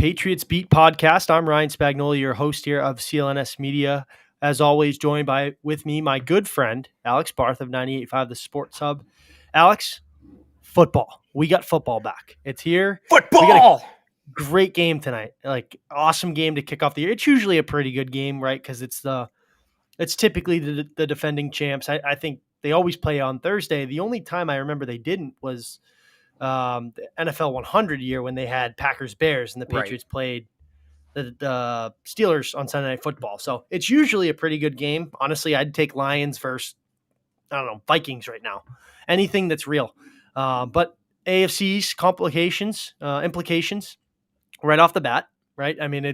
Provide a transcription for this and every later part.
Patriots Beat podcast. I'm Ryan Spagnoli, your host here of CLNS Media. As always, joined with me, my good friend, Alex Barth of 98.5 The Sports Hub. Alex, football. We got football back. It's here. Football! We got a great game tonight. Like, awesome game to kick off the year. It's usually a pretty good game, right? Because it's typically the defending champs. I think they always play on Thursday. The only time I remember they didn't was the NFL 100 year when they had Packers-Bears and the Patriots played the Steelers on Sunday Night Football. So it's usually a pretty good game. Honestly, I'd take Lions versus, Vikings right now. Anything that's real. But AFC's implications right off the bat, right? I mean,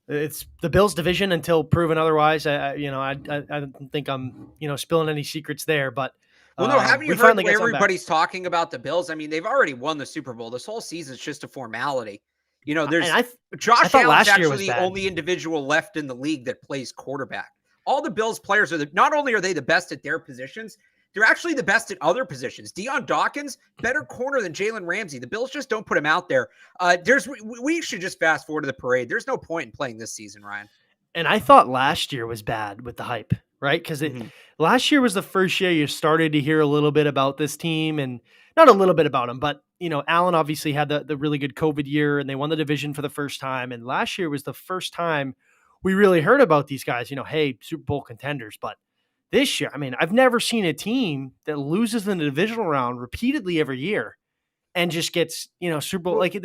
it's the Bills division until proven otherwise. I don't think I'm, spilling any secrets there, but well, no, haven't you heard where everybody's talking about the Bills? I mean, they've already won the Super Bowl. This whole season is just a formality. Josh Allen's actually the only individual left in the league that plays quarterback. All the Bills players not only are they the best at their positions, they're actually the best at other positions. Deion Dawkins, better corner than Jalen Ramsey. The Bills just don't put him out there. We should just fast forward to the parade. There's no point in playing this season, Ryan. And I thought last year was bad with the hype, right? Because last year was the first year you started to hear a little bit about this team, and not a little bit about them, but Allen obviously had the really good COVID year, and they won the division for the first time. And last year was the first time we really heard about these guys. Hey, Super Bowl contenders. But this year, I mean, I've never seen a team that loses in the divisional round repeatedly every year and just gets Super Bowl. Like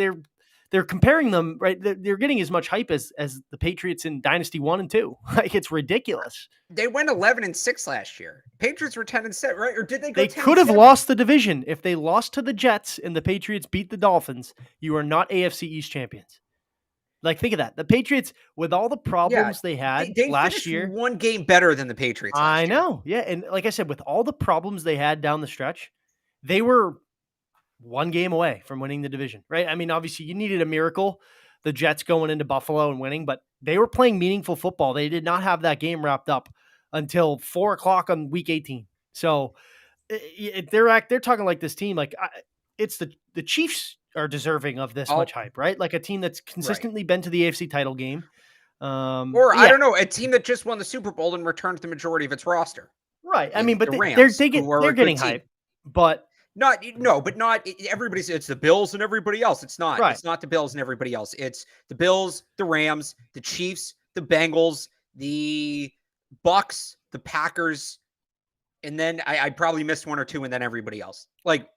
they're comparing them, right? They're getting as much hype as the Patriots in Dynasty 1 and 2. Like, it's ridiculous. They went 11-6 last year. Patriots were 10-7, right? Or did they go? They could have lost the division if they lost to the Jets and the Patriots beat the Dolphins. You are not AFC East champions. Like, think of that. The Patriots, with all the problems they had last year, one game better than the Patriots. I know, yeah, and like I said, with all the problems they had down the stretch, they were one game away from winning the division, right? I mean, obviously you needed a miracle, the Jets going into Buffalo and winning, but they were playing meaningful football. They did not have that game wrapped up until 4:00 on week 18. So they're talking like this team, like it's the Chiefs are deserving of this much hype, right? Like a team that's consistently been to the AFC title game. I don't know, a team that just won the Super Bowl and returned the majority of its roster. Right. I mean, but they're getting hype, but not everybody's. It's the Bills and everybody else. It's not. Right. It's not the Bills and everybody else. It's the Bills, the Rams, the Chiefs, the Bengals, the Bucks, the Packers, and then I probably missed one or two, and then everybody else. Like,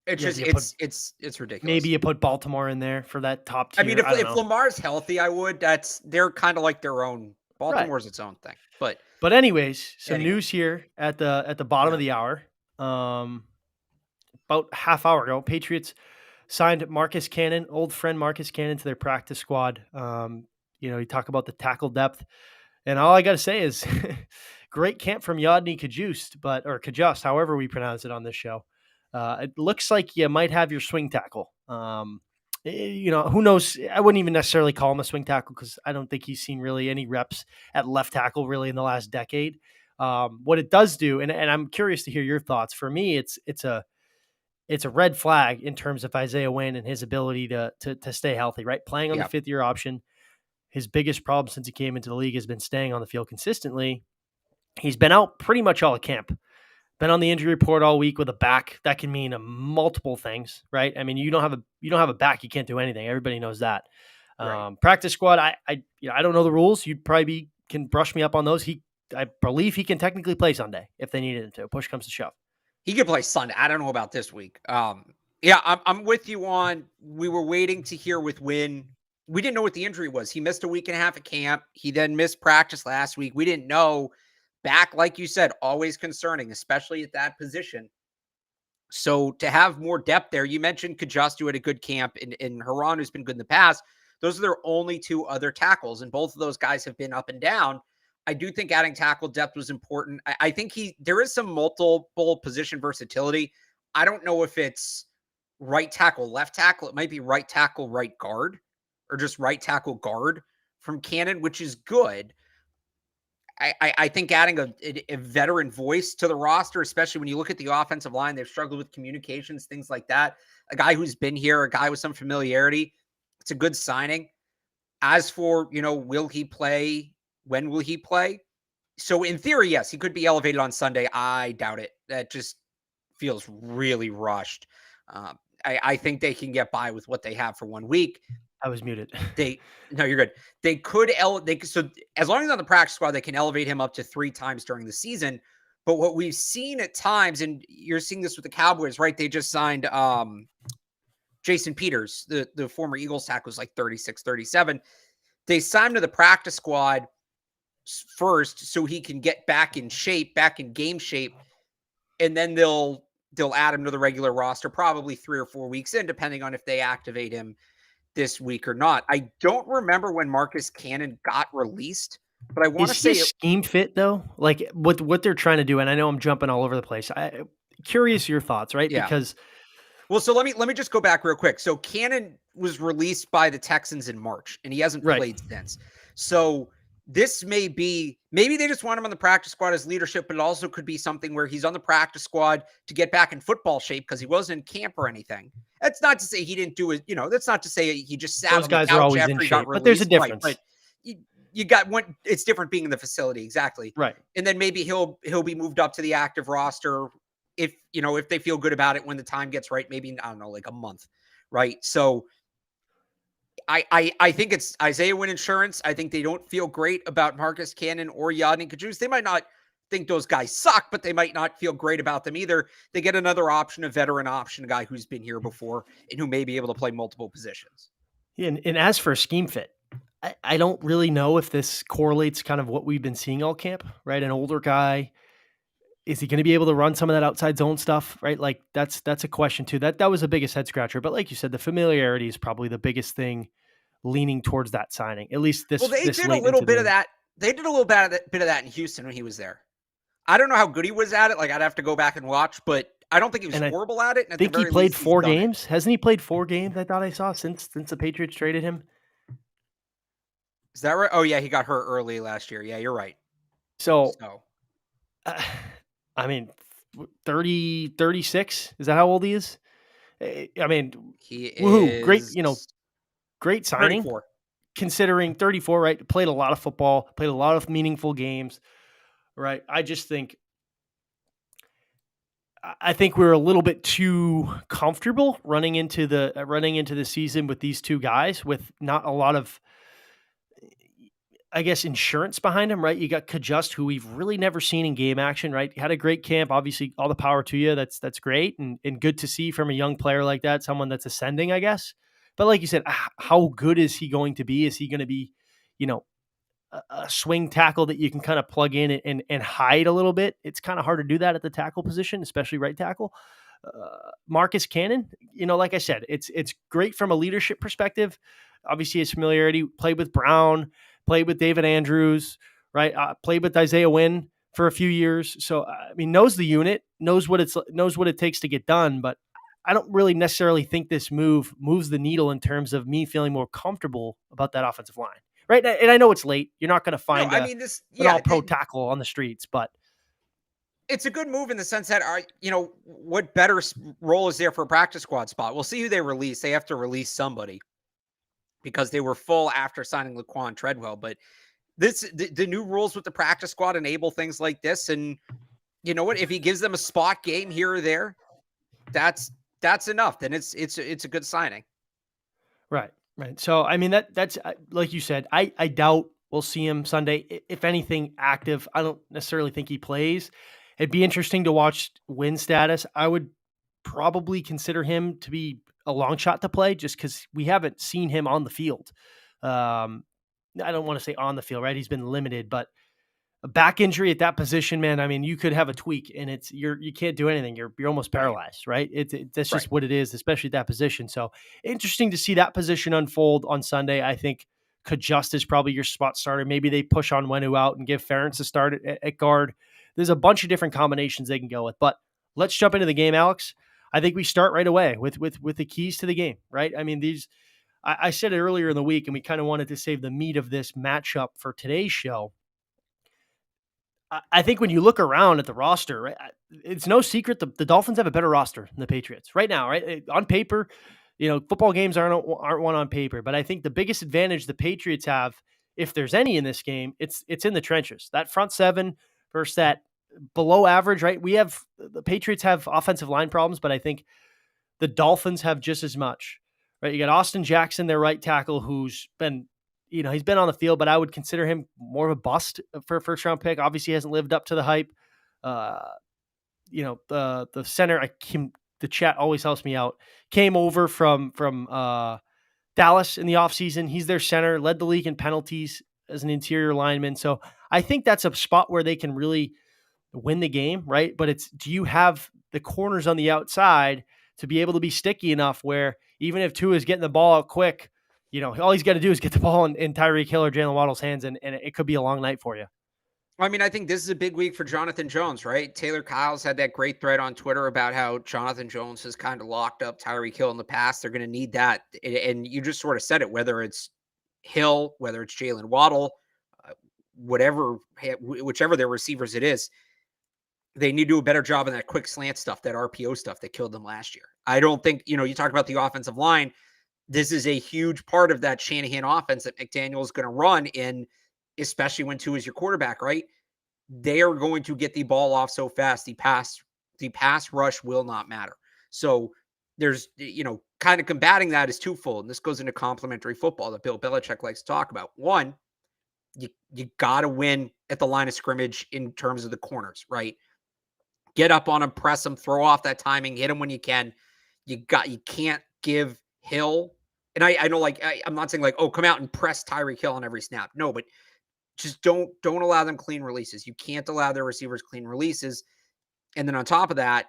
it's it's ridiculous. Maybe you put Baltimore in there for that top tier. I mean, if Lamar's healthy, I would. They're kind of like their own. Baltimore's its own thing. But anyways, some news here at the bottom of the hour. About half hour ago, Patriots signed Marcus Cannon, old friend Marcus Cannon, to their practice squad. You talk about the tackle depth, and all I got to say is great camp from Yodny Kajust, however we pronounce it on this show. It looks like you might have your swing tackle. Who knows? I wouldn't even necessarily call him a swing tackle because I don't think he's seen really any reps at left tackle really in the last decade. What it does do, and I'm curious to hear your thoughts. For me, it's a red flag in terms of Isaiah Wynn and his ability to stay healthy, right? Playing on the 5th-year option. His biggest problem since he came into the league has been staying on the field consistently. He's been out pretty much all of camp. Been on the injury report all week with a back. That can mean multiple things, right? I mean, you don't have a back, you can't do anything. Everybody knows that. Right. Practice squad, I don't know the rules. You'd probably can brush me up on those. I believe he can technically play Sunday if they needed him to. Push comes to shove. He could play Sunday. I don't know about this week. I'm with you on. We were waiting to hear with Wynn. We didn't know what the injury was. He missed a week and a half at camp. He then missed practice last week. We didn't know. Back, like you said, always concerning, especially at that position. So to have more depth there, you mentioned Kajust, who had a good camp, and Haran, who's been good in the past. Those are their only two other tackles, and both of those guys have been up and down. I do think adding tackle depth was important. I think there is some multiple position versatility. I don't know if it's right tackle, left tackle. It might be right tackle, right guard, or just right tackle guard from Cannon, which is good. I think adding a veteran voice to the roster, especially when you look at the offensive line, they've struggled with communications, things like that. a guy who's been here, a guy with some familiarity. It's a good signing. As for, will he play? When will he play? So in theory, yes, he could be elevated on Sunday. I doubt it. That just feels really rushed. I think they can get by with what they have for 1 week. I was muted. No, you're good. They could so as long as he's on the practice squad, they can elevate him up to 3 times during the season. But what we've seen at times, and you're seeing this with the Cowboys, right? They just signed Jason Peters, the former Eagles tackle, was like 36, 37. They signed him to the practice squad first so he can get back in shape, back in game shape, and then they'll add him to the regular roster probably 3 or 4 weeks in, depending on if they activate him this week or not. I don't remember when Marcus Cannon got released, but I want to Is he say a scheme fit though? Like what they're trying to do, and I know I'm jumping all over the place. Curious your thoughts, right? yeah. Because Well, so let me just go back real quick. So Cannon was released by the Texans in March, and he hasn't right. played since. So this maybe they just want him on the practice squad as leadership, but it also could be something where he's on the practice squad to get back in football shape because he wasn't in camp or anything. That's not to say he didn't do it. That's not to say he just sat Those on the guys are couch always in after he got shape, but there's a released. Right, difference. but you got one. It's different being in the facility, exactly. Right. And then maybe he'll be moved up to the active roster if they feel good about it when the time gets right, maybe, I don't know, like a month, right? So I think it's Isaiah Wynn insurance. I think they don't feel great about Marcus Cannon or Yadni Kajus. They might not think those guys suck, but they might not feel great about them either. They get another option, a veteran option, a guy who's been here before and who may be able to play multiple positions. Yeah, and as for a scheme fit, I don't really know if this correlates kind of what we've been seeing all camp, right? An older guy, is he going to be able to run some of that outside zone stuff, right? Like that's a question too. That was the biggest head scratcher. But like you said, the familiarity is probably the biggest thing leaning towards that signing. At least Well, they this did a late little into bit the of that. They did a little bit of that in Houston when he was there. I don't know how good he was at it. Like, I'd have to go back and watch, but I don't think he was and I horrible at it. And at the think he very played least, he's 4 done it. games. Hasn't he played 4 games? I thought I saw since the Patriots traded him. Is that right? Oh, yeah, he got hurt early last year. Yeah, you're right. So, I mean, 30, 36. Is that how old he is? I mean, he woohoo! Great, is great signing. 34. Considering 34, right? Played a lot of football, played a lot of meaningful games, right? I think we're a little bit too comfortable running into the season with these two guys with not a lot of, I guess, insurance behind him, right? You got Kajust, who we've really never seen in game action, right? Had a great camp, obviously, all the power to you. That's great and good to see from a young player like that, someone that's ascending, I guess. But like you said, how good is he going to be? Is he going to be, a swing tackle that you can kind of plug in and hide a little bit? It's kind of hard to do that at the tackle position, especially right tackle. Marcus Cannon, like I said, it's great from a leadership perspective. Obviously, his familiarity, played with Brown, played with David Andrews, right? Played with Isaiah Wynn for a few years. So, I mean, knows the unit, knows what it takes to get done. But I don't really necessarily think this move moves the needle in terms of me feeling more comfortable about that offensive line, right? And I know it's late. You're not going to find an all-pro tackle on the streets, but it's a good move in the sense that, what better role is there for a practice squad spot? We'll see who they release. They have to release somebody because they were full after signing Laquan Treadwell. But the new rules with the practice squad enable things like this. And you know what? If he gives them a spot game here or there, that's enough. Then it's a good signing. Right. So, I mean, that's like you said, I doubt we'll see him Sunday. If anything, active. I don't necessarily think he plays. It'd be interesting to watch win status. I would probably consider him to be a long shot to play just because we haven't seen him on the field. I don't want to say on the field, right? He's been limited, but a back injury at that position, man. I mean, you could have a tweak and you can't do anything. You're almost paralyzed, right? That's just what it is, especially at that position. So interesting to see that position unfold on Sunday. I think Kajust is probably your spot starter. Maybe they push on Wenu out and give Ferentz a start at guard. There's a bunch of different combinations they can go with, but let's jump into the game, Alex. I think we start right away with the keys to the game, right? I mean, I said it earlier in the week and we kind of wanted to save the meat of this matchup for today's show. I think when you look around at the roster, right, it's no secret the Dolphins have a better roster than the Patriots right now, right? On paper, football games aren't won on paper, but I think the biggest advantage the Patriots have, if there's any in this game, it's in the trenches. That front seven versus that below average, right? The Patriots have offensive line problems, but I think the Dolphins have just as much, right? You got Austin Jackson, their right tackle, who's been, he's been on the field, but I would consider him more of a bust for a first round pick. Obviously, he hasn't lived up to the hype. Uh, the center, the chat always helps me out. Came over from Dallas in the offseason. He's their center, led the league in penalties as an interior lineman. So I think that's a spot where they can really win the game, right? But do you have the corners on the outside to be able to be sticky enough where even if Tua is getting the ball out quick, all he's got to do is get the ball in Tyreek Hill or Jalen Waddle's hands, and it could be a long night for you. I mean, I think this is a big week for Jonathan Jones, right? Taylor Kyles had that great thread on Twitter about how Jonathan Jones has kind of locked up Tyreek Hill in the past. They're going to need that. And you just sort of said it, whether it's Hill, whether it's Jalen Waddle, whichever their receivers it is, they need to do a better job in that quick slant stuff, that RPO stuff that killed them last year. I don't think, you talk about the offensive line. This is a huge part of that Shanahan offense that McDaniel is going to run in, especially when Tua is your quarterback, right? They are going to get the ball off so fast. The pass rush will not matter. So there's, kind of combating that is twofold. And this goes into complementary football that Bill Belichick likes to talk about. One, you got to win at the line of scrimmage in terms of the corners, right? Get up on them, press them, throw off that timing, hit them when you can. You can't give Hill, and I know, I'm not saying come out and press Tyreek Hill on every snap. No, but just don't allow them clean releases. You can't allow their receivers clean releases. And then on top of that,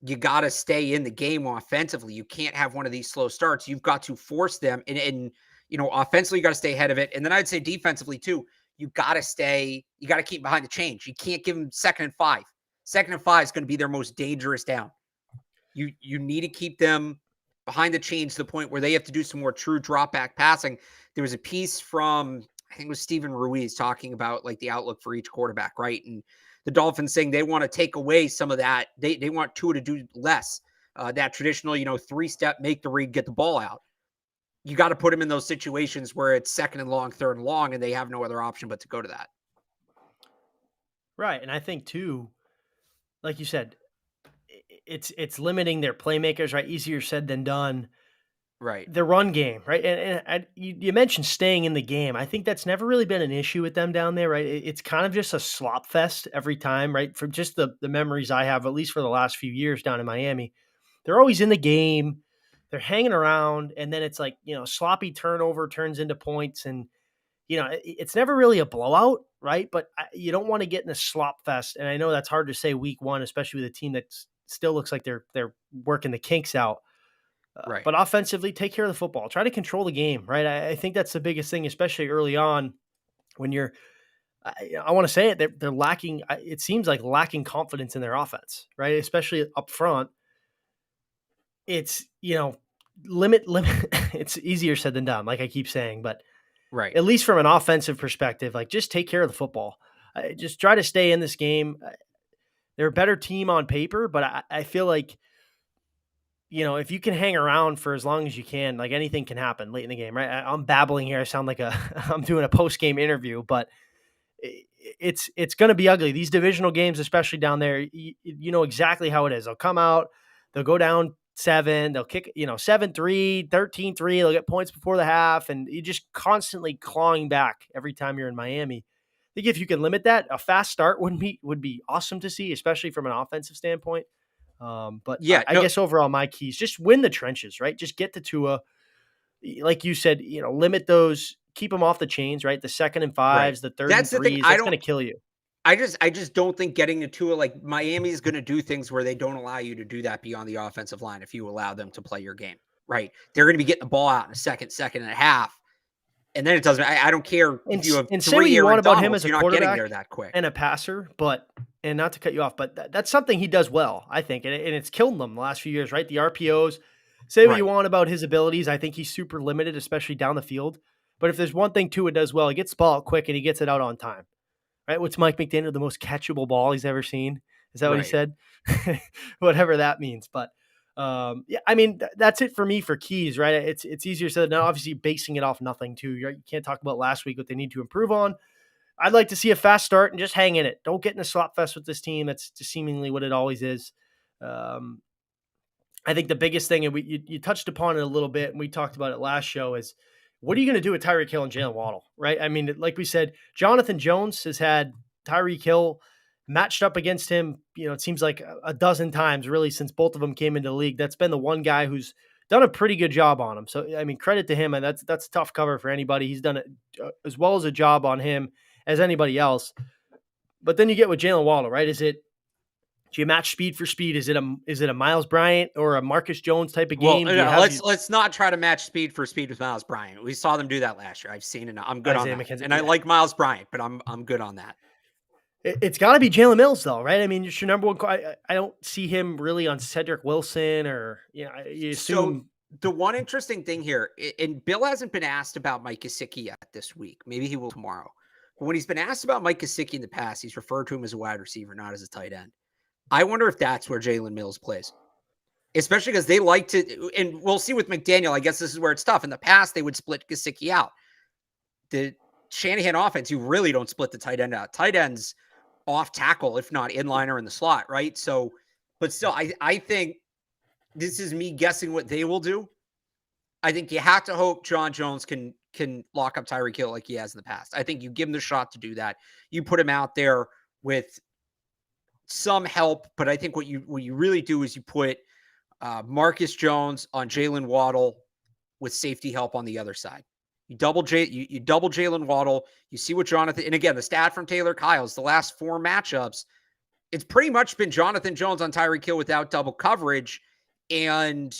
you got to stay in the game offensively. You can't have one of these slow starts. You've got to force them, and offensively, you got to stay ahead of it. And then I'd say defensively too, you got to keep behind the chains. You can't give them 2nd and 5. 2nd and 5 is going to be their most dangerous down. You need to keep them behind the chains to the point where they have to do some more true drop back passing. There was a piece from, I think it was Steven Ruiz, talking about the outlook for each quarterback, right? And the Dolphins saying they want to take away some of that. They want Tua to do less. That traditional, 3-step, make the read, get the ball out. You got to put him in those situations where it's 2nd and long, 3rd and long, and they have no other option but to go to that. And I think too, like you said, it's limiting their playmakers, right? Easier said than done. Right. The run game, right? And you mentioned staying in the game. I think that's never really been an issue with them down there, right? It's kind of just a slop fest every time, right? From just the memories I have, at least for the last few years down in Miami, they're always in the game. They're hanging around, and then it's sloppy turnover turns into points, and it's never really a blowout, right? But you don't want to get in a slop fest, and I know that's hard to say week one, especially with a team that still looks like they're working the kinks out. Right. But offensively, take care of the football. Try to control the game, right? I think that's the biggest thing, especially early on when you're. I want to say it. They're lacking. It seems like lacking confidence in their offense, right? Especially up front. It's limit. It's easier said than done, like I keep saying, but right. At least from an offensive perspective, just take care of the football. Just try to stay in this game. They're a better team on paper, but I feel like. If you can hang around for as long as you can, anything can happen late in the game, right? I'm babbling here. I sound like I'm doing a post-game interview, but it's going to be ugly. These divisional games, especially down there, you know exactly how it is. They'll come out, they'll go down 7, they'll kick, 7-3, 13-3, they'll get points before the half, and you're just constantly clawing back every time you're in Miami. I think if you can limit that, a fast start would be awesome to see, especially from an offensive standpoint. But yeah, I guess overall my keys, just win the trenches, right? Just get to Tua. Like you said, limit those, keep them off the chains, right? The 2nd and 5s, right. The 3rd and 3s, that's going to kill you. I just don't think getting to Tua, Miami is going to do things where they don't allow you to do that beyond the offensive line if you allow them to play your game, right? They're going to be getting the ball out in a second and a half. And then it doesn't. I don't care if you have and 3 say what you want about Donalds, him as a you're not quarterback getting there that quick and a passer, and not to cut you off, but that's something he does well, I think, and it's killed them the last few years, right? The RPOs. Say what you want about his abilities. I think he's super limited, especially down the field. But if there's one thing Tua does well, he gets the ball out quick and he gets it out on time. right? What's Mike McDaniel, the most catchable ball he's ever seen? Is that what he Right. said? Whatever that means. But yeah, I mean, that's it for me for keys, right? It's easier said than obviously basing it off nothing too. You can't talk about last week what they need to improve on. I'd like to see a fast start and just hang in it. Don't get in a slop fest with this team. That's just seemingly what it always is. Um, I think the biggest thing, and you touched upon it a little bit, and we talked about it last show, is what are you going to do with Tyreek Hill and Jalen Waddle, right? I mean, like we said, Jonathan Jones has had Tyreek Hill matched up against him. It seems like a dozen times really since both of them came into the league. That's been the one guy who's done a pretty good job on him. So I mean, credit to him, and that's a tough cover for anybody. He's done it as well as a job on him as anybody else. But then you get with Jalen Waddle, right? Do you match speed for speed? Is it a Miles Bryant or a Marcus Jones type of Well, game? let's not try to match speed for speed with Miles Bryant. We saw them do that last year. I've seen it. I'm good on Isaiah that. McKenzie? And I Yeah. like Miles Bryant, but I'm good on that. It's got to be Jalen Mills, though, right? I mean, just your number one. I don't see him really on Cedric Wilson or you So assume. the one interesting thing here, and Bill hasn't been asked about Mike Gesicki yet this week. Maybe he will tomorrow. But when he's been asked about Mike Gesicki in the past, he's referred to him as a wide receiver, not as a tight end. I wonder if that's where Jalen Mills plays. Especially because they like to, and we'll see with McDaniel. I guess this is where it's tough. In the past, they would split Gesicki out. The Shanahan offense, you really don't split the tight end out. Tight ends off tackle, if not inline or in the slot, right? So, but still, I think this is me guessing what they will do. I think you have to hope John Jones can lock up Tyreek Hill like he has in the past. I think you give him the shot to do that. You put him out there with some help, but I think what you really do is you put Marcus Jones on Jalen Waddle with safety help on the other side. You double Jalen Waddle. You see what Jonathan, and again, the stat from Taylor Kyle's the last 4 matchups, it's pretty much been Jonathan Jones on Tyreek Hill without double coverage, and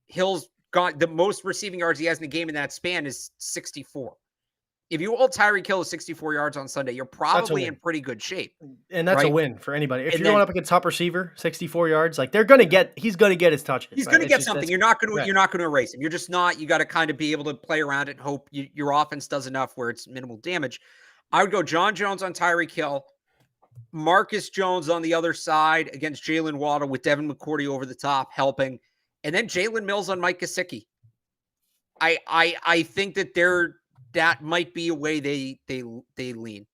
Hill's got the most receiving yards he has in the game in that span is 64. If you hold Tyreek Hill to 64 yards on Sunday, you're probably in pretty good shape. And that's a right? win for anybody. If And you're going up against top receiver, 64 yards, like he's going to get his touches. He's right? going to get something. You're not going to erase him. You're just not. You got to kind of be able to play around it and hope your offense does enough where it's minimal damage. I would go John Jones on Tyreek Hill, Marcus Jones on the other side against Jalen Waddle with Devin McCourty over the top helping, and then Jalen Mills on Mike Gesicki. I think that might be a way they lean.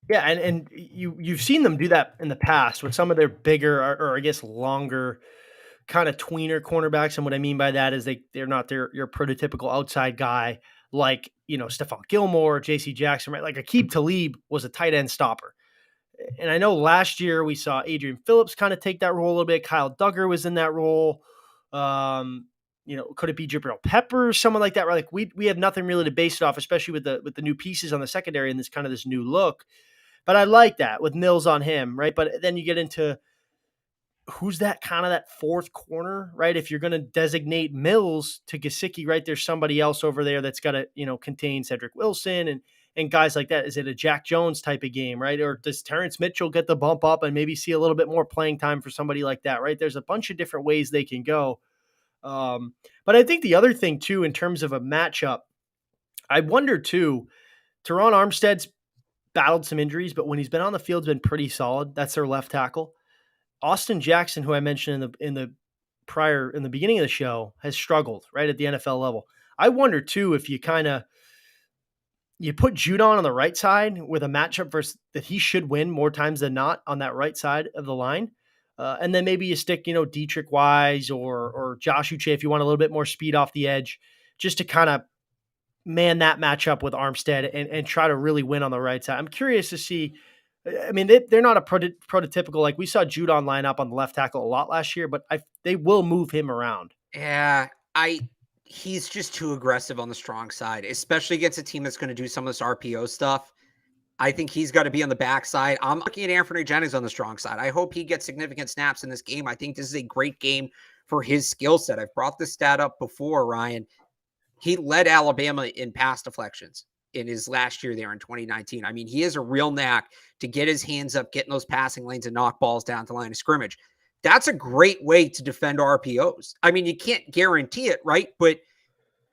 Yeah, and you've seen them do that in the past with some of their bigger or I guess longer kind of tweener cornerbacks. And what I mean by that is they're not your prototypical outside guy like Stephon Gilmore, J.C. Jackson, right? Like Aqib Talib was a tight end stopper. And I know last year we saw Adrian Phillips kind of take that role a little bit. Kyle Duggar was in that role. Could it be Jabril Pepper, someone like that? Right? Like we have nothing really to base it off, especially with the new pieces on the secondary and this new look. But I like that with Mills on him, right? But then you get into who's that fourth corner, right? If you're going to designate Mills to Gesicki, right? There's somebody else over there that's got to, contain Cedric Wilson and guys like that. Is it a Jack Jones type of game, right? Or does Terrence Mitchell get the bump up and maybe see a little bit more playing time for somebody like that, right? There's a bunch of different ways they can go. But I think the other thing too, in terms of a matchup, I wonder too, Teron Armstead's battled some injuries, but when he's been on the field, has been pretty solid. That's their left tackle. Austin Jackson, who I mentioned in the beginning of the show, has struggled right at the NFL level. I wonder too if you you put Judon on the right side with a matchup versus that he should win more times than not on that right side of the line. And then maybe you stick, Dietrich Wise or Josh Uche if you want a little bit more speed off the edge, just to kind of man that matchup with Armstead and try to really win on the right side. I'm curious to see. I mean, they're not a prototypical, like we saw Judon line up on the left tackle a lot last year, but they will move him around. Yeah, he's just too aggressive on the strong side, especially against a team that's going to do some of this RPO stuff. I think he's got to be on the backside. I'm looking at Anthony Jennings on the strong side. I hope he gets significant snaps in this game. I think this is a great game for his skill set. I've brought this stat up before, Ryan. He led Alabama in pass deflections in his last year there in 2019. I mean, he has a real knack to get his hands up, get in those passing lanes and knock balls down to the line of scrimmage. That's a great way to defend RPOs. I mean, you can't guarantee it, right? But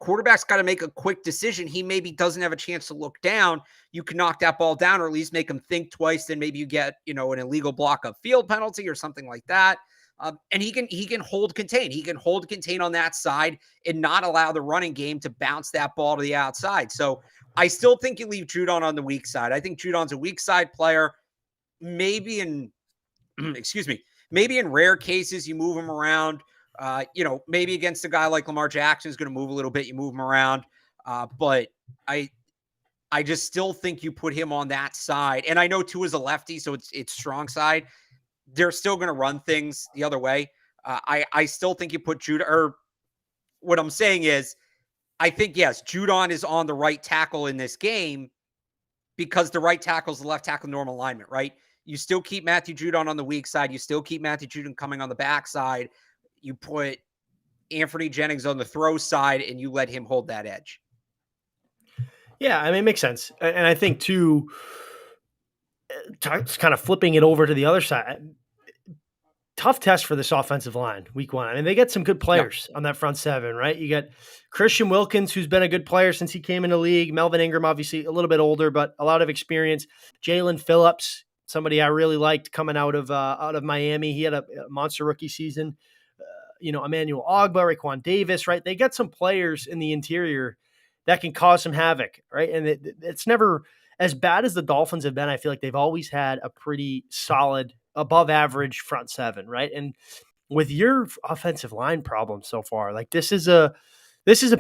quarterback's got to make a quick decision. He maybe doesn't have a chance to look down. You can knock that ball down, or at least make him think twice. Then maybe you get, an illegal block of field penalty or something like that. And he can hold contain. He can hold contain on that side and not allow the running game to bounce that ball to the outside. So I still think you leave Judon on the weak side. I think Judon's a weak side player. Maybe in excuse me, maybe in rare cases you move him around. Maybe against a guy like Lamar Jackson is going to move a little bit, you move him around. But I just still think you put him on that side. And I know Tua's a lefty, so it's strong side. They're still going to run things the other way. I still think you put Judon, or what I'm saying is, I think, yes, Judon is on the right tackle in this game because the right tackle is the left tackle normal alignment, right? You still keep Matthew Judon on the weak side. You still keep Matthew Judon coming on the back side. You put Anthony Jennings on the throw side, and you let him hold that edge. Yeah, I mean, it makes sense. And I think, too, kind of flipping it over to the other side, tough test for this offensive line week one. I mean, they get some good players on that front seven, right? You got Christian Wilkins, who's been a good player since he came in the league. Melvin Ingram, obviously a little bit older, but a lot of experience. Jalen Phillips, somebody I really liked coming out of Miami. He had a monster rookie season. Emmanuel Ogbah, Raekwon Davis, right? They got some players in the interior that can cause some havoc, right? And it's never as bad as the Dolphins have been. I feel like they've always had a pretty solid, above average front seven, right? And with your offensive line problem so far, like this is a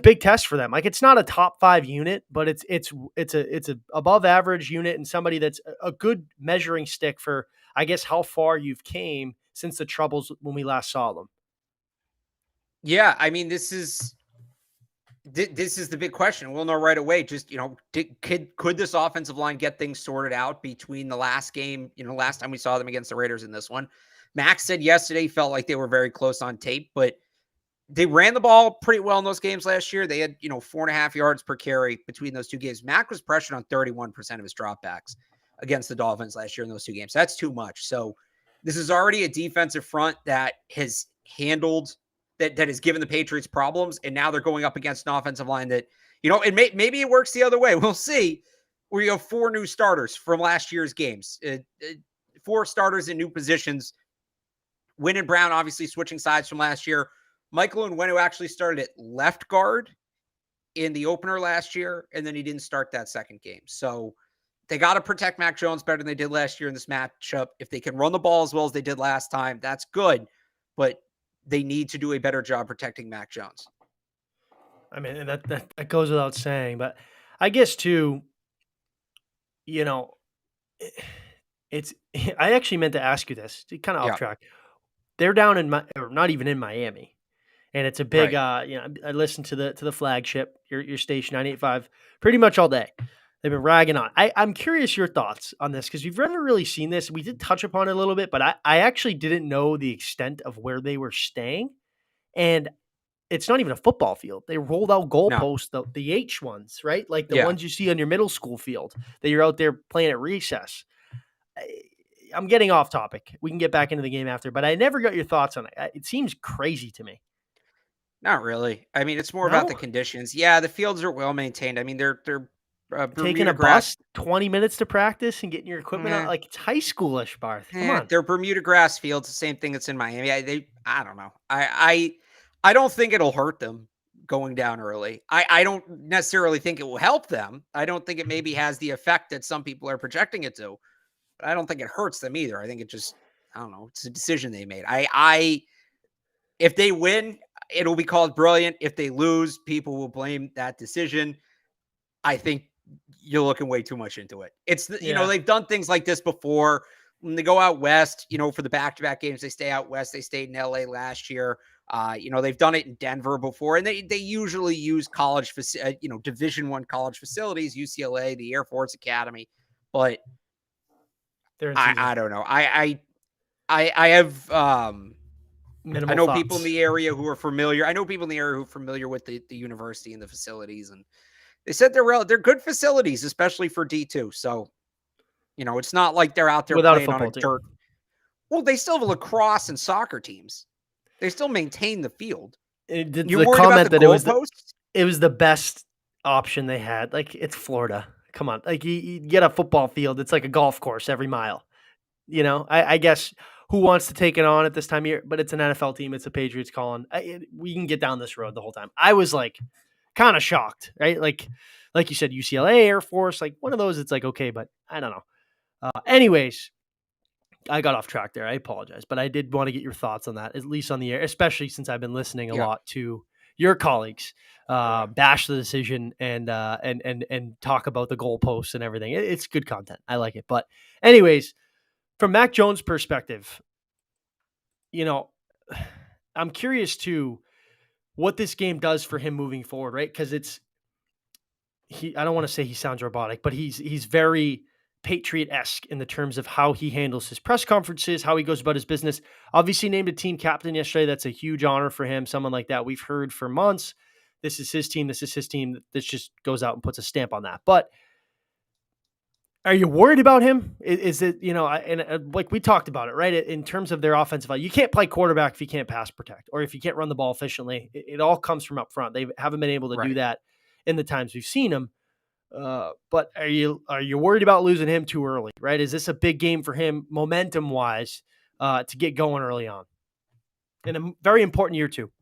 big test for them. Like it's not a top 5 unit, but it's a above average unit and somebody that's a good measuring stick for, I guess, how far you've came since the troubles when we last saw them. Yeah, I mean, this is the big question. We'll know right away. Just, could this offensive line get things sorted out between the last game, last time we saw them against the Raiders in this one? Max said yesterday he felt like they were very close on tape, but they ran the ball pretty well in those games last year. They had, 4.5 yards per carry between those two games. Mac was pressured on 31% of his dropbacks against the Dolphins last year in those two games. That's too much. So this is already a defensive front that has handled that has given the Patriots problems, and now they're going up against an offensive line that, and maybe it works the other way. We'll see. Where you have 4 new starters from last year's games, 4 starters in new positions. Wynn and Brown obviously switching sides from last year. Michael Onwenu actually started at left guard in the opener last year, and then he didn't start that second game. So they got to protect Mac Jones better than they did last year in this matchup. If they can run the ball as well as they did last time, that's good. But they need to do a better job protecting Mac Jones. I mean, and that goes without saying, but I guess too, it's, I actually meant to ask you this, kind of off track. They're down or not even in Miami, and it's a big, right. I listen to the flagship, your station 985, pretty much all day. They've been ragging on. I'm curious your thoughts on this because we've never really seen this. We did touch upon it a little bit, but I actually didn't know the extent of where they were staying. And it's not even a football field. They rolled out goalposts, the H ones, right? Like the ones you see on your middle school field that you're out there playing at recess. I'm getting off topic. We can get back into the game after, but I never got your thoughts on it. It seems crazy to me. Not really. I mean, it's more about the conditions. Yeah, the fields are well maintained. I mean, they're taking a bus 20 minutes to practice and getting your equipment out like it's high schoolish, Barth. Come on. They're Bermuda grass fields, the same thing that's in Miami. I don't know. I don't think it'll hurt them going down early. I don't necessarily think it will help them. I don't think it maybe has the effect that some people are projecting it to. But I don't think it hurts them either. I think it just, I don't know, it's a decision they made. If they win, it'll be called brilliant. If they lose, people will blame that decision. I think you're looking way too much into it. It's, they've done things like this before. When they go out west, for the back-to-back games, they stay out west. They stayed in LA last year. They've done it in Denver before, and they usually use Division I college facilities, UCLA, the Air Force Academy. But I don't know. I have minimal I know thoughts. People in the area who are familiar. I know people in the area who are familiar with the university and the facilities, and they said they're good facilities, especially for D2. So, it's not like they're out there without playing on a dirt. Well, they still have lacrosse and soccer teams. They still maintain the field. The comment that it was it was the best option they had. Like, it's Florida. Come on. Like, you get a football field, it's like a golf course every mile. I guess who wants to take it on at this time of year? But it's an NFL team. It's the Patriots calling. We can get down this road the whole time. I was like kind of shocked, right? Like you said, UCLA, Air Force, like one of those. It's like, okay, but I don't know. Anyways, I got off track there. I apologize, but I did want to get your thoughts on that, at least on the air, especially since I've been listening a Yeah. lot to your colleagues Correct. bash the decision and talk about the goalposts and everything. It's good content. I like it. But anyways, from Mac Jones' perspective, you know, I'm curious too what this game does for him moving forward, right? Because I don't want to say he sounds robotic, but he's very Patriot-esque in the terms of how he handles his press conferences, how he goes about his business. Obviously named a team captain yesterday. That's a huge honor for him. Someone like that we've heard for months. This is his team. This is his team. This just goes out and puts a stamp on that. But are you worried about him? Is it, like we talked about it, right? In terms of their offensive value, you can't play quarterback if you can't pass protect or if you can't run the ball efficiently. It all comes from up front. They haven't been able to do Right. that in the times we've seen them. But are you worried about losing him too early, right? Is this a big game for him momentum wise to get going early on in a very important year too?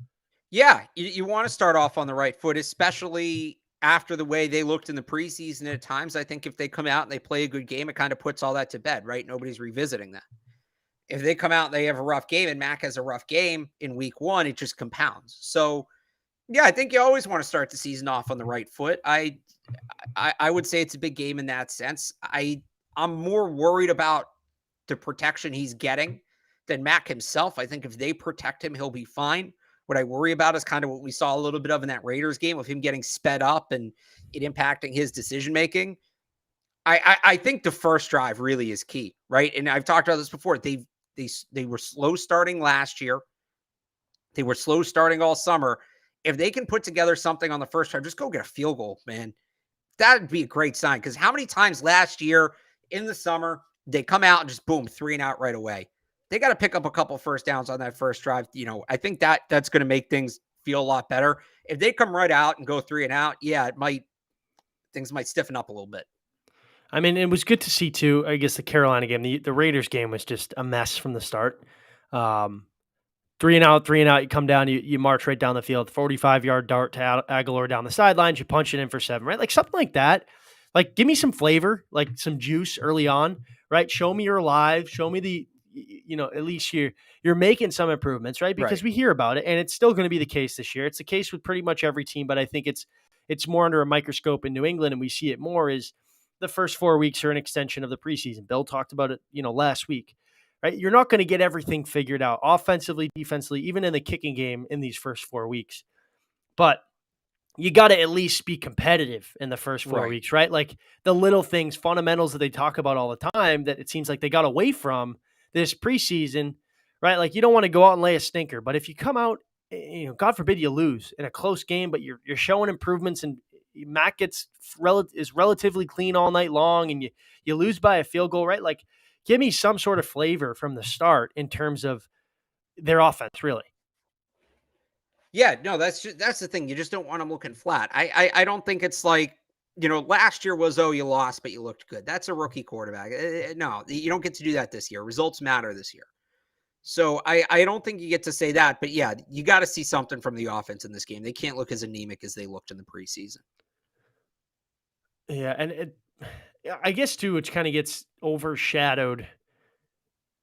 Yeah, you want to start off on the right foot, especially after the way they looked in the preseason at times. I think if they come out and they play a good game, it kind of puts all that to bed, right? Nobody's revisiting that. If they come out and they have a rough game and Mac has a rough game in week one, it just compounds. So yeah, I think you always want to start the season off on the right foot. I would say it's a big game in that sense. I'm more worried about the protection he's getting than Mac himself. I think if they protect him, he'll be fine. What I worry about is kind of what we saw a little bit of in that Raiders game of him getting sped up and it impacting his decision making. I think the first drive really is key, right? And I've talked about this before. They were slow starting last year. They were slow starting all summer. If they can put together something on the first drive, just go get a field goal, man. That'd be a great sign. Because how many times last year in the summer they come out and just boom, 3-and-out right away? They got to pick up a couple first downs on that first drive. I think that's going to make things feel a lot better. If they come right out and go 3-and-out, yeah, things might stiffen up a little bit. I mean, it was good to see too. I guess the Carolina game, the Raiders game was just a mess from the start. 3-and-out, 3-and-out. You come down, you march right down the field, 45-yard dart to Aguilar down the sidelines. You punch it in for 7, right? Like something like that. Like, give me some flavor, like some juice early on, right? Show me you're alive. Show me at least you're making some improvements, right? Because Right. we hear about it, and it's still going to be the case this year. It's the case with pretty much every team, but I think it's more under a microscope in New England, and we see it more is the first 4 weeks are an extension of the preseason. Bill talked about it, last week. Right? You're not going to get everything figured out offensively, defensively, even in the kicking game in these first 4 weeks. But you got to at least be competitive in the first 4 Right. weeks, right? Like the little things, fundamentals that they talk about all the time that it seems like they got away from this preseason, right? Like you don't want to go out and lay a stinker, but if you come out, God forbid you lose in a close game, but you're showing improvements and Mac is relatively clean all night long and you lose by a field goal, right? Like give me some sort of flavor from the start in terms of their offense, really. Yeah, no, that's the thing. You just don't want them looking flat. I don't think it's like, last year was, oh, you lost, but you looked good. That's a rookie quarterback. No, you don't get to do that this year. Results matter this year. So I don't think you get to say that, but yeah, you got to see something from the offense in this game. They can't look as anemic as they looked in the preseason. Yeah, and I guess too, which kind of gets overshadowed.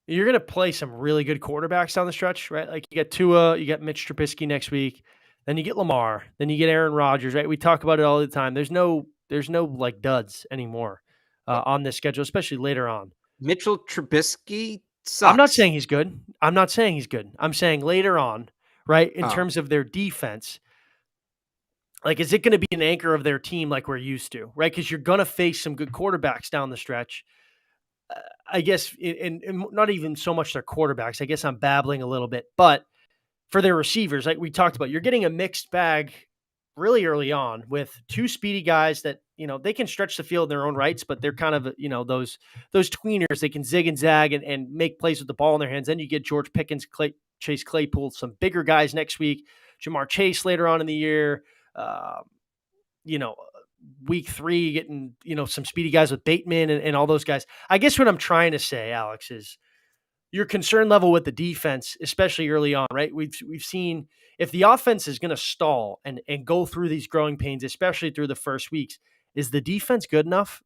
You're going to play some really good quarterbacks down the stretch, right? Like you got Tua, you got Mitch Trubisky next week, then you get Lamar, then you get Aaron Rodgers, right? We talk about it all the time. There's no like duds anymore on this schedule, especially later on. Mitchell Trubisky I'm not sucks. saying he's good. I'm saying later on, right? In Oh, terms of their defense, like, is it going to be an anchor of their team like we're used to, right? Because you're going to face some good quarterbacks down the stretch. I guess, and not even so much their quarterbacks. I guess I'm babbling a little bit, but for their receivers, like we talked about, you're getting a mixed bag really early on with 2 speedy guys that, they can stretch the field in their own rights, but they're kind of, those tweeners. They can zig and zag and make plays with the ball in their hands. Then you get George Pickens, Chase Claypool, some bigger guys next week, Jamar Chase later on in the year. Um, you know, week 3, getting, some speedy guys with Bateman and all those guys. I guess what I'm trying to say, Alex, is your concern level with the defense, especially early on, right? We've seen if the offense is going to stall and go through these growing pains, especially through the first weeks, is the defense good enough,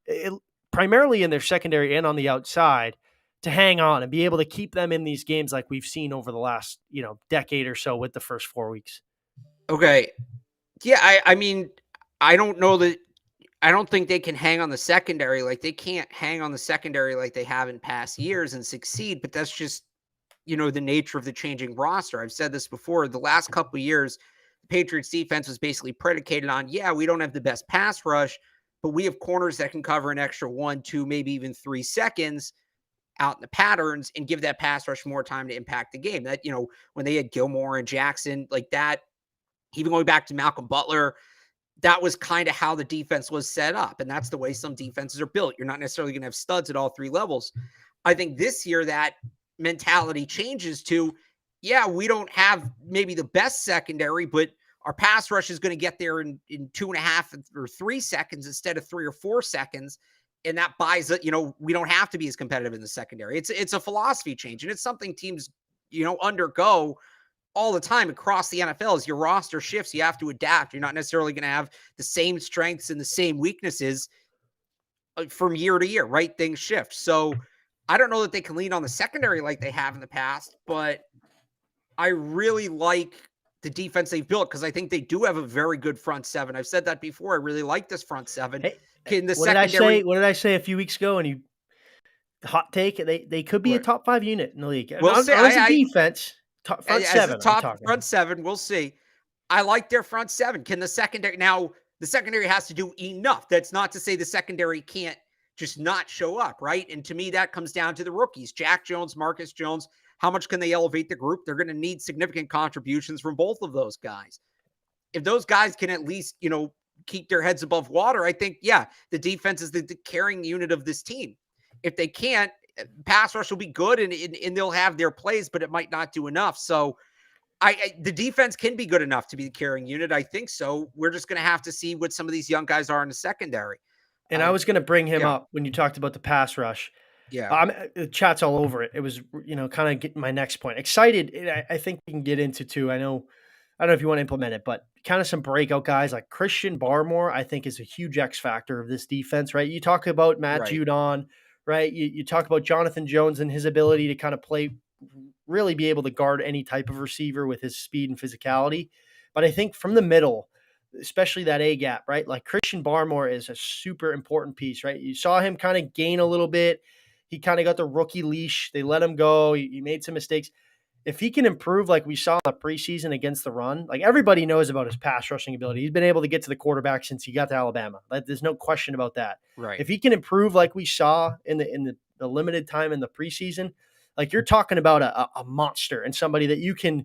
primarily in their secondary and on the outside, to hang on and be able to keep them in these games like we've seen over the last, decade or so with the first 4 weeks? Okay. Yeah, I mean, I don't know that I don't think they can hang on the secondary. Like, they can't hang on the secondary like they have in past years and succeed, but that's just, the nature of the changing roster. I've said this before. The last couple of years, the Patriots defense was basically predicated on, yeah, we don't have the best pass rush, but we have corners that can cover an extra 1, 2, maybe even 3 seconds out in the patterns and give that pass rush more time to impact the game. That, when they had Gilmore and Jackson, like that, even going back to Malcolm Butler, that was kind of how the defense was set up. And that's the way some defenses are built. You're not necessarily going to have studs at all 3 levels. I think this year that mentality changes to, yeah, we don't have maybe the best secondary, but our pass rush is going to get there in 2.5 or 3 seconds instead of 3 or 4 seconds. And that buys it, we don't have to be as competitive in the secondary. It's a philosophy change. And it's something teams, undergo all the time across the NFL. As your roster shifts, you have to adapt. You're not necessarily going to have the same strengths and the same weaknesses from year to year, right? Things shift. So I don't know that they can lean on the secondary like they have in the past, but I really like the defense they've built because I think they do have a very good front seven. I've said that before. I really like this front seven. Hey, Can the what did I say? secondary? What did I say a few weeks ago? And you hot take, they could be a What? top 5 unit in the league. We'll Not, see. not as a defense, front As a 7, I'm top talking. front seven, we'll see. I like their front seven. Can the secondary now? The secondary has to do enough. That's not to say the secondary can't just not show up, right? And to me, that comes down to the rookies, Jack Jones, Marcus Jones. How much can they elevate the group? They're going to need significant contributions from both of those guys. If those guys can at least, keep their heads above water, I think, yeah, the defense is the carrying unit of this team. If they can't, pass rush will be good and they'll have their plays, but it might not do enough. So the defense can be good enough to be the carrying unit. I think so. We're just going to have to see what some of these young guys are in the secondary. And I was going to bring him Yeah, up when you talked about the pass rush. yeah, The chat's all over it. It was, kind of getting my next point. Excited. And I think we can get into too. I don't know if you want to implement it, but kind of some breakout guys like Christian Barmore, I think is a huge X factor of this defense, right? You talk about Matt right. Judon, right? You talk about Jonathan Jones and his ability to kind of really be able to guard any type of receiver with his speed and physicality. But I think from the middle, especially that A gap, right? Like Christian Barmore is a super important piece, right? You saw him kind of gain a little bit. He kind of got the rookie leash. They let him go. He made some mistakes. If he can improve like we saw in the preseason against the run, like everybody knows about his pass rushing ability. He's been able to get to the quarterback since he got to Alabama. Like, there's no question about that. Right. If he can improve like we saw in the limited time in the preseason, like you're talking about a monster and somebody that you can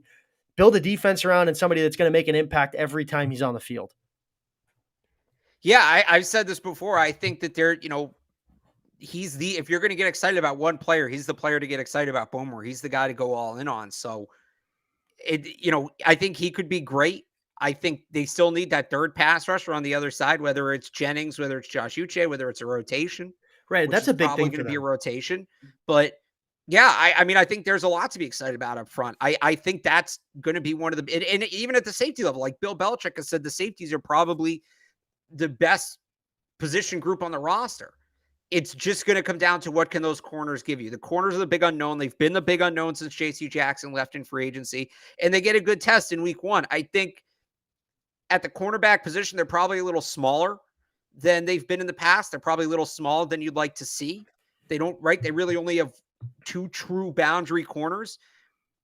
build a defense around and somebody that's going to make an impact every time he's on the field. Yeah, I've said this before. I think that if you're going to get excited about one player, he's the player to get excited about. Boomer. He's the guy to go all in on. So I think he could be great. I think they still need that third pass rusher on the other side, whether it's Jennings, whether it's Josh Uche, whether it's a rotation, Right. which That's is a big probably thing going for to be a them. rotation. But yeah, I mean, I think there's a lot to be excited about up front. I think that's going to be one of the, and even at the safety level, like Bill Belichick has said, the safeties are probably the best position group on the roster. It's just going to come down to what can those corners give you. The corners are the big unknown. They've been the big unknown since J.C. Jackson left in free agency, and they get a good test in week 1. I think at the cornerback position, they're probably a little smaller than they've been in the past. They're probably a little smaller than you'd like to see. They really only have 2 true boundary corners,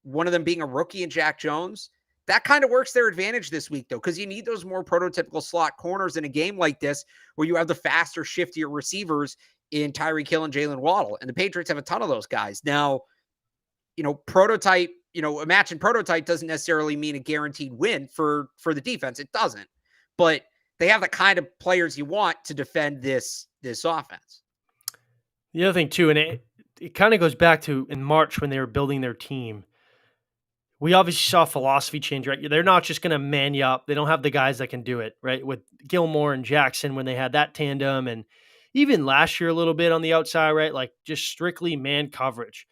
one of them being a rookie in Jack Jones. That kind of works their advantage this week, though, because you need those more prototypical slot corners in a game like this where you have the faster, shiftier receivers in Tyreek Hill and Jalen Waddle. And the Patriots have a ton of those guys. Now, prototype, a match in prototype doesn't necessarily mean a guaranteed win for the defense. It doesn't. But they have the kind of players you want to defend this offense. The other thing, too, and it kind of goes back to in March when they were building their team, we obviously saw a philosophy change, right? They're not just going to man you up. They don't have the guys that can do it, right? With Gilmore and Jackson when they had that tandem, and even last year a little bit on the outside, right? Like just strictly man coverage.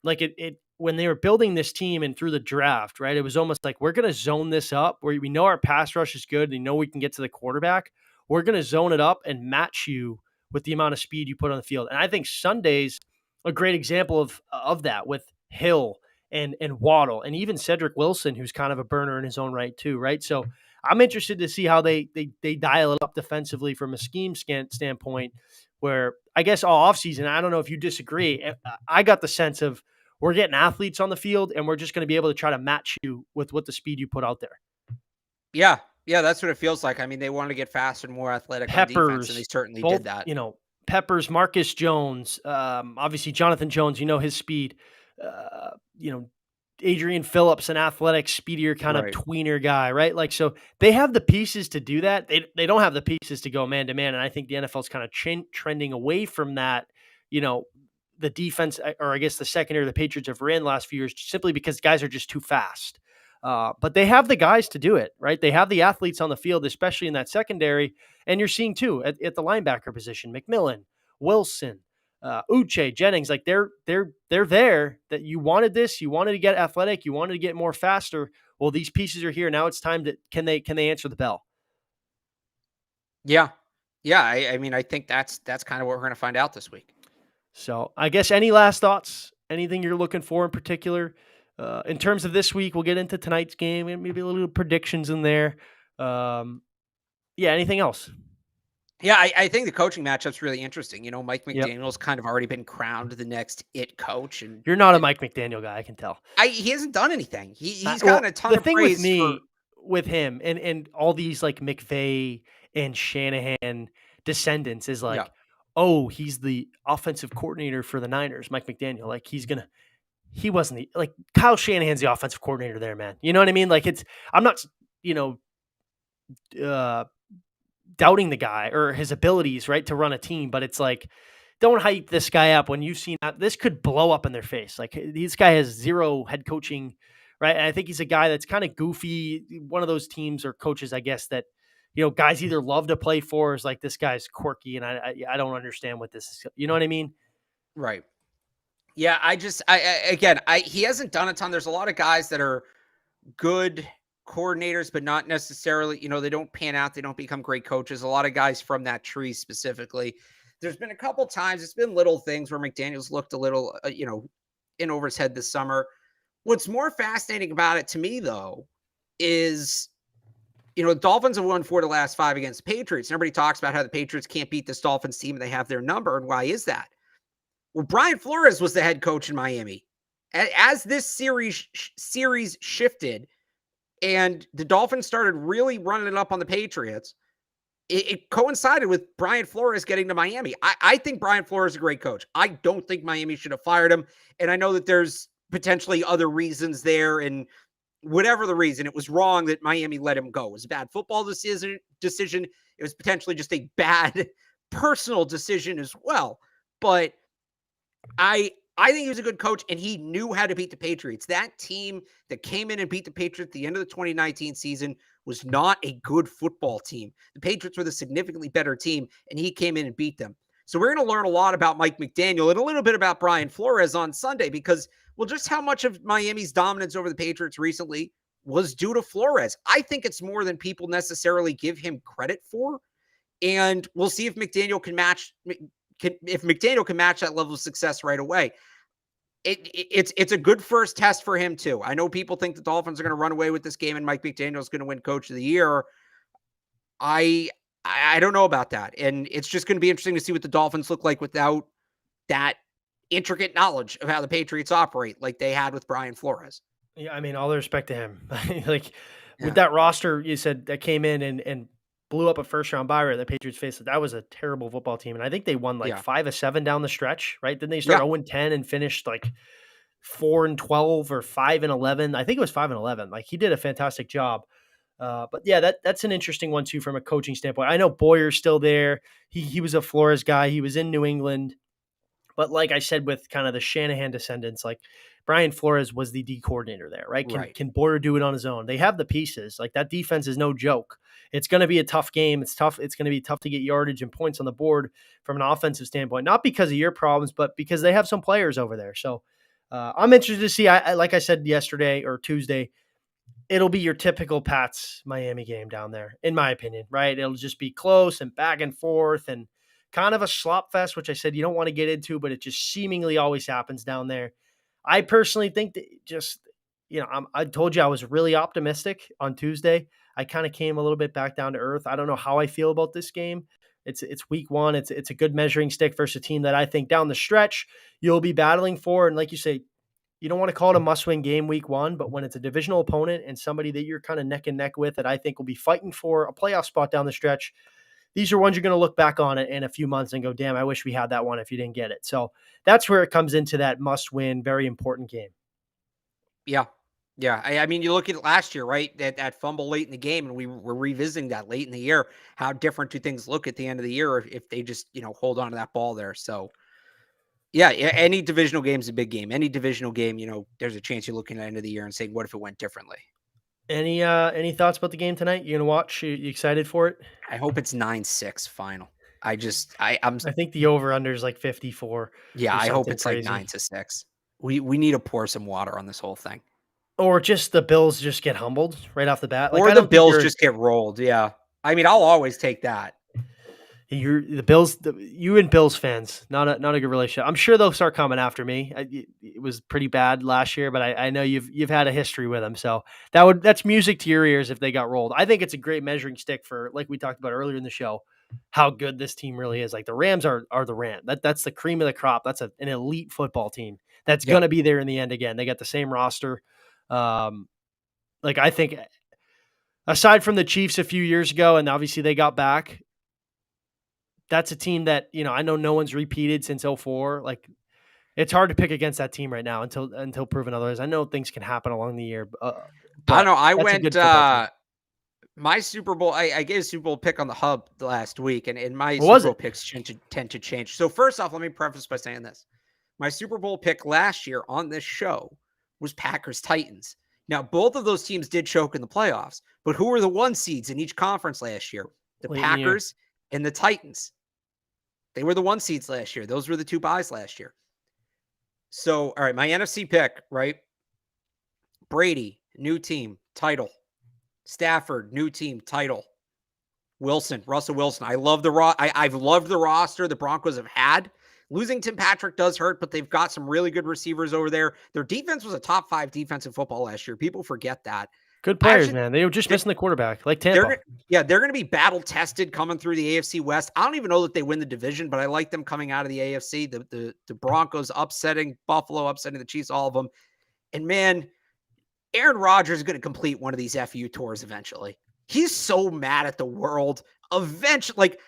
Like it when they were building this team and through the draft, right? It was almost like we're going to zone this up where we know our pass rush is good and we know we can get to the quarterback. We're going to zone it up and match you with the amount of speed you put on the field. And I think Sunday's a great example of that with Hill and Waddle and even Cedric Wilson, who's kind of a burner in his own right too, right? So I'm interested to see how they dial it up defensively from a scheme standpoint. Where I guess all offseason, I don't know if you disagree. I got the sense of we're getting athletes on the field, and we're just going to be able to try to match you with what the speed you put out there. Yeah, that's what it feels like. I mean, they wanted to get faster and more athletic on defense, and they certainly did that. Peppers, Marcus Jones, obviously Jonathan Jones, his speed. Adrian Phillips, an athletic, speedier kind of tweener guy, right? Like, so they have the pieces to do that. They don't have the pieces to go man to man. And I think the NFL is kind of trending away from that, the defense, or I guess the secondary the Patriots have ran the last few years, simply because guys are just too fast. But they have the guys to do it, right? They have the athletes on the field, especially in that secondary. And you're seeing too at the linebacker position, McMillan, Wilson, Uche, Jennings, like they're there. That you wanted this, you wanted to get athletic, you wanted to get more faster. Well, these pieces are here now. It's time to can they answer the bell? Yeah. I mean, I think that's kind of what we're going to find out this week. So I guess any last thoughts? Anything you're looking for in particular in terms of this week? We'll get into tonight's game and maybe a little predictions in there. Anything else? Yeah, I think the coaching matchup's really interesting. Mike McDaniel's kind of already been crowned the next it coach, and you're not a Mike McDaniel guy, I can tell. He hasn't done anything. He's gotten a ton of praise. The thing with him and all these like McVay and Shanahan descendants is like, oh, he's the offensive coordinator for the Niners, Mike McDaniel. Like he wasn't like Kyle Shanahan's the offensive coordinator there, man. You know what I mean? Like I'm not, doubting the guy or his abilities, right, to run a team, but it's like, don't hype this guy up when you've seen that this could blow up in their face. Like this guy has zero head coaching, right? And I think he's a guy that's kind of goofy. One of those teams or coaches, I guess, that, guys either love to play for, is like, this guy's quirky and I don't understand what this is. You know what I mean? Right. Yeah. He hasn't done a ton. There's a lot of guys that are good coordinators, but not necessarily, they don't pan out. They don't become great coaches. A lot of guys from that tree specifically. There's been a couple times, it's been little things where McDaniel's looked a little, in over his head this summer. What's more fascinating about it to me, though, is, the Dolphins have won 4 of the last 5 against the Patriots. And everybody talks about how the Patriots can't beat this Dolphins team and they have their number. And why is that? Well, Brian Flores was the head coach in Miami. As this series shifted and the Dolphins started really running it up on the Patriots, it coincided with Brian Flores getting to Miami. I think Brian Flores is a great coach. I don't think Miami should have fired him. And I know that there's potentially other reasons there. And whatever the reason, it was wrong that Miami let him go. It was a bad football decision. It was potentially just a bad personal decision as well. But I think he was a good coach, and he knew how to beat the Patriots. That team that came in and beat the Patriots at the end of the 2019 season was not a good football team. The Patriots were the significantly better team, and he came in and beat them. So we're going to learn a lot about Mike McDaniel and a little bit about Brian Flores on Sunday because, well, just how much of Miami's dominance over the Patriots recently was due to Flores. I think it's more than people necessarily give him credit for, and we'll see if McDaniel can match that level of success right away. It's a good first test for him too. I know people think the Dolphins are going to run away with this game and Mike McDaniel is going to win Coach of the Year. I don't know about that, and it's just going to be interesting to see what the Dolphins look like without that intricate knowledge of how the Patriots operate, like they had with Brian Flores. Yeah, I mean, all the respect to him. With that roster, you said that came in and blew up a first-round bye rate. The Patriots faced that was a terrible football team, and I think they won 5 of 7 down the stretch, right? Then they start 0-10 and finished 4-12 or 5-11. I think it was 5-11. Like, he did a fantastic job. But yeah, that's an interesting one too from a coaching standpoint. I know Boyer's still there. He was a Flores guy. He was in New England. But like I said, with kind of the Shanahan descendants, like Brian Flores was the D coordinator there, right? Can Right. can Boyer do it on his own? They have the pieces. Like, that defense is no joke. It's going to be a tough game. It's tough. It's going to be tough to get yardage and points on the board from an offensive standpoint, not because of your problems, but because they have some players over there. So I'm interested to see. Like I said yesterday or Tuesday, it'll be your typical Pats Miami game down there, in my opinion, right? It'll just be close and back and forth and kind of a slop fest, which I said you don't want to get into, but it just seemingly always happens down there. I personally think that just, I told you I was really optimistic on Tuesday. I kind of came a little bit back down to earth. I don't know how I feel about this game. It's week one. It's a good measuring stick versus a team that I think down the stretch you'll be battling for. And like you say, you don't want to call it a must-win game week one, but when it's a divisional opponent and somebody that you're kind of neck and neck with that I think will be fighting for a playoff spot down the stretch, these are ones you're going to look back on it in a few months and go, damn, I wish we had that one if you didn't get it. So that's where it comes into that must-win, very important game. Yeah. Yeah. I mean, you look at it last year, right? That fumble late in the game, and we were revisiting that late in the year. How different do things look at the end of the year if they just, hold on to that ball there? So, yeah, any divisional game is a big game. Any divisional game, there's a chance you're looking at the end of the year and saying, what if it went differently? Any thoughts about the game tonight? You gonna watch? You excited for it? I hope it's 9-6 final. I think the over/under is like 54 Yeah, or I hope something it's like crazy. 9-6. We need to pour some water on this whole thing. Or just the Bills just get humbled right off the bat. Like, Or I the don't think Bills you're just get rolled. Yeah. I mean, I'll always take that. the Bills. You and Bills fans, not a good relationship. I'm sure they'll start coming after me. It was pretty bad last year, but I know you've had a history with them, so that's music to your ears if they got rolled. I think it's a great measuring stick for, like we talked about earlier in the show, how good this team really is. Like, the Rams are the Rams. That's the cream of the crop. That's an elite football team that's Yep. going to be there in the end again. They got the same roster. Like, I think aside from the Chiefs a few years ago, and obviously they got back, that's a team that, I know no one's repeated since '04. Like, it's hard to pick against that team right now until proven otherwise. I know things can happen along the year, I don't but know. I that's a went good football team. my Super Bowl. I gave a Super Bowl pick on the hub last week, and my What Super was Bowl it? picks tend to change. So first off, let me preface by saying this. My Super Bowl pick last year on this show was Packers Titans. Now, both of those teams did choke in the playoffs, but who were the one seeds in each conference last year? The Late in the year. Packers and the Titans. They were the one seeds last year. Those were the two buys last year. So, all right, my NFC pick, right? Brady, new team, title. Stafford, new team, title. Wilson, Russell Wilson. I've loved the roster the Broncos have had. Losing Tim Patrick does hurt, but they've got some really good receivers over there. Their defense was a top 5 defense in football last year. People forget that. Good players, man. They were just missing the quarterback, like Tampa. They're going to be battle tested coming through the AFC West. I don't even know that they win the division, but I like them coming out of the AFC. The Broncos upsetting Buffalo, upsetting the Chiefs, all of them. And man, Aaron Rodgers is going to complete one of these FU tours eventually. He's so mad at the world. Eventually, like,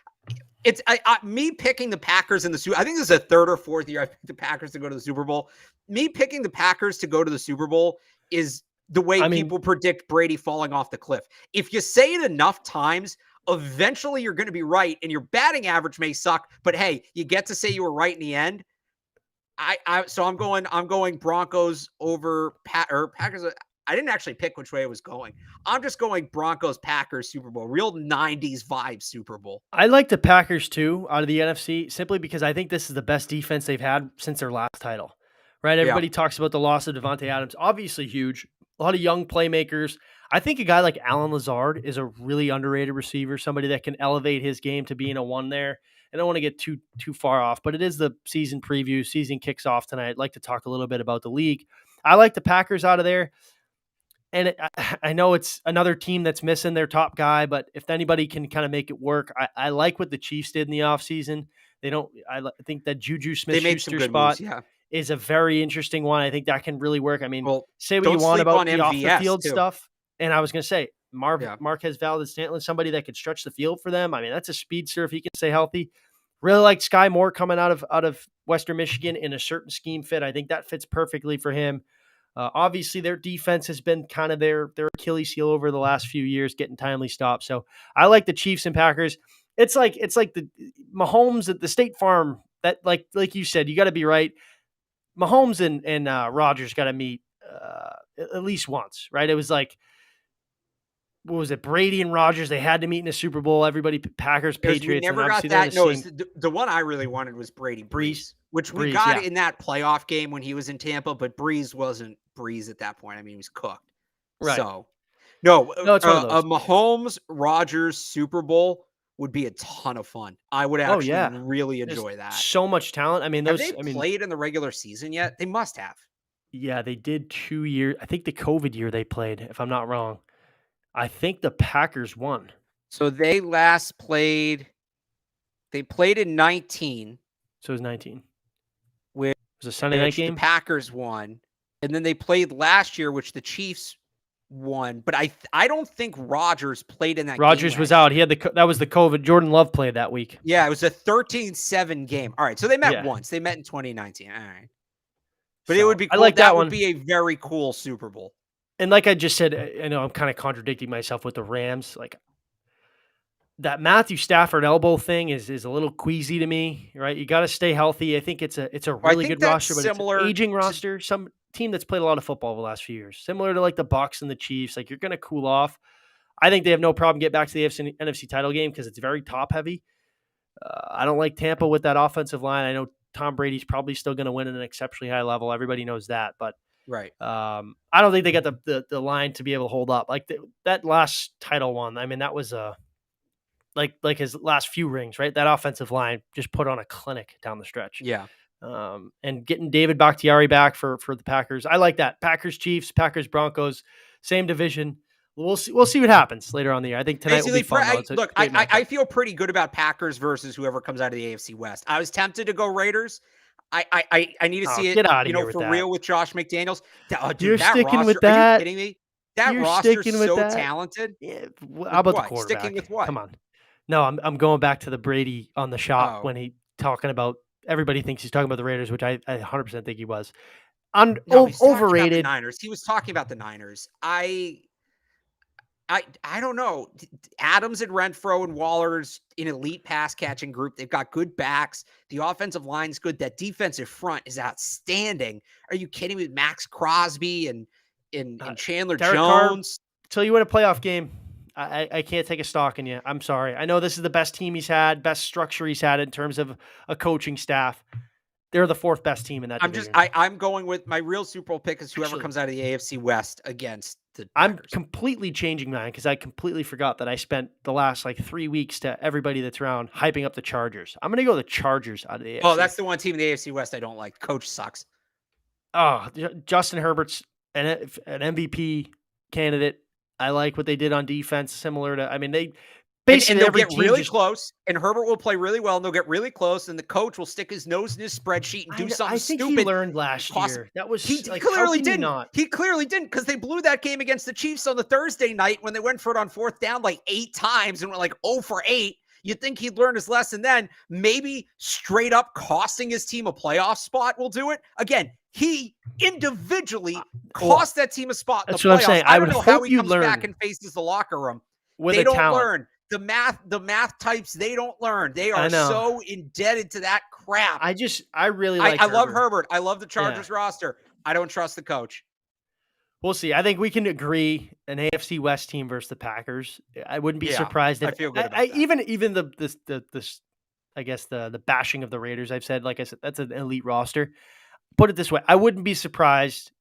it's me picking the Packers in the Super. I think this is the third or fourth year I picked the Packers to go to the Super Bowl. Me picking the Packers to go to the Super Bowl is the way people predict Brady falling off the cliff. If you say it enough times, eventually you're going to be right, and your batting average may suck, but hey, you get to say you were right in the end. So I'm going Broncos over Packers. I didn't actually pick which way it was going. I'm just going Broncos Packers Super Bowl, real 90s vibe Super Bowl. I like the Packers too out of the NFC simply because I think this is the best defense they've had since their last title. Right? Everybody talks about the loss of Devontae Adams, obviously huge. A lot of young playmakers. I think a guy like Alan Lazard is a really underrated receiver, somebody that can elevate his game to being a one there. I don't want to get too far off, but it is the season preview. Season kicks off tonight. I'd like to talk a little bit about the league. I like the Packers out of there. And I know it's another team that's missing their top guy, but if anybody can kind of make it work, I like what the Chiefs did in the offseason. I think that Juju Smith-Schuster spot is a very interesting one. I think that can really work. I mean, say what you want about the off-the-field stuff. And I was going to say, Marquez Valdes-Scantling, somebody that could stretch the field for them. I mean, that's a speedster if he can stay healthy. Really like Sky Moore coming out of Western Michigan in a certain scheme fit. I think that fits perfectly for him. Obviously, their defense has been kind of their Achilles heel over the last few years, getting timely stops. So I like the Chiefs and Packers. It's like the Mahomes at the State Farm. That like you said, you got to be right. Mahomes and Rodgers got to meet at least once, right? It was like, what was it? Brady and Rodgers, they had to meet in a Super Bowl. Everybody, Packers, We Patriots, and never got obviously they're in the that. No, same. it's the one I really wanted was Brady Breeze, Breeze, which we Breeze, got yeah, in that playoff game when he was in Tampa, but Breeze wasn't Breeze at that point. I mean, he was cooked. right. So, no, No, it's one of a those. Mahomes Rodgers Super Bowl would be a ton of fun. I would Oh actually yeah, really there's enjoy that. so much talent. I mean, Have they those. I mean, played in the regular season yet? They must have. yeah, they did 2 years. I think the COVID year they played, if I'm not wrong. I think the Packers won. So they last played. They played in 19. So it was 19. Which It was a Sunday night the game. Packers won, and then they played last year, which the Chiefs won. But I don't think Rodgers played in that game Rodgers was last out. year. He had that was the COVID. Jordan Love played that week. Yeah, it was a 13-7 game. All right, so they met Yeah. once. They met in 2019. All right. But it So would be I cool. like that Would one. be a very cool Super Bowl. And like I just said, I know I'm kind of contradicting myself with the Rams. Like that Matthew Stafford elbow thing is a little queasy to me, right? You got to stay healthy. I think it's a Well, I really think good that's roster, but it's an similar aging to roster. Some team that's played a lot of football over the last few years, similar to like the Bucks and the Chiefs. Like you're going to cool off. I think they have no problem get back to the NFC title game because it's very top heavy. I don't like Tampa with that offensive line. I know Tom Brady's probably still going to win at an exceptionally high level. Everybody knows that, but right. I don't think they got the line to be able to hold up. Like that last title one. I mean, that was like his last few rings, right? That offensive line just put on a clinic down the stretch. Yeah. And getting David Bakhtiari back for the Packers, I like that. Packers Chiefs, Packers Broncos, same division. We'll see. We'll see what happens later on in the year. I think tonight will be fun though. It's a great matchup. I feel pretty good about Packers versus whoever comes out of the AFC West. I was tempted to go Raiders. I need to see it, Get out of here with for that. real with Josh McDaniels. Dude, You're that sticking roster, with that. Are you kidding me? That You're roster's sticking with so that. talented. Yeah, how about the quarterback? Sticking with what? Come on. No, I'm going back to the Brady on the shot when he talking about everybody thinks he's talking about the Raiders, which I 100% think he was. No, he's talking about the Overrated. Niners. He was talking about the Niners. I don't know. Adams and Renfro and Waller's an elite pass catching group. They've got good backs. The offensive line's good. That defensive front is outstanding. Are you kidding me? Max Crosby and Chandler Derek Jones. Carr, till you win a playoff game, I can't take a stock in you. I'm sorry. I know this is the best team he's had, best structure he's had in terms of a coaching staff. They're the fourth best team in that division. I'm going with my real Super Bowl pick is whoever comes out of the AFC West against the Packers. I'm completely changing mine because I completely forgot that I spent the last 3 weeks to everybody that's around hyping up the Chargers. I'm going to go the Chargers out of the AFC. Oh, that's the one team in the AFC West I don't like. Coach sucks. Oh, Justin Herbert's an MVP candidate. I like what they did on defense, similar to, they basically and they'll get really close, and Herbert will play really well, and they'll get really close, and the coach will stick his nose in his spreadsheet and do something stupid. I think he learned last year. That was he clearly didn't. He clearly didn't because they blew that game against the Chiefs on the Thursday night when they went for it on fourth down 8 times and were 0 for 8. You'd think he'd learn his lesson then. Maybe straight up costing his team a playoff spot will do it. Again, he individually cost that team a spot in the playoffs. What I'm saying. I don't know how he comes back and faces the locker room. They don't learn. The math types, they don't learn. They are so indebted to that crap. I really like I love Herbert. I love the Chargers roster. I don't trust the coach. We'll see. I think we can agree an AFC West team versus the Packers. I wouldn't be surprised if I feel good about that. Even the I guess the bashing of the Raiders. I've said, like I said, that's an elite roster. Put it this way, I wouldn't be surprised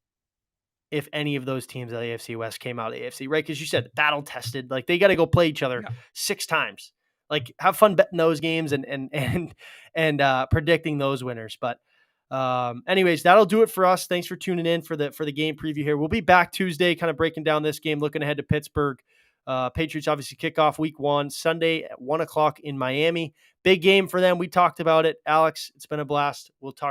if any of those teams at the AFC West came out of the AFC, right? Because you said battle tested, they got to go play each other 6 times. Have fun betting those games and predicting those winners. But anyways, that'll do it for us. Thanks for tuning in for the game preview here. We'll be back Tuesday, kind of breaking down this game, looking ahead to Pittsburgh. Patriots obviously kick off week 1 Sunday at 1:00 in Miami. Big game for them. We talked about it. Alex, it's been a blast. We'll talk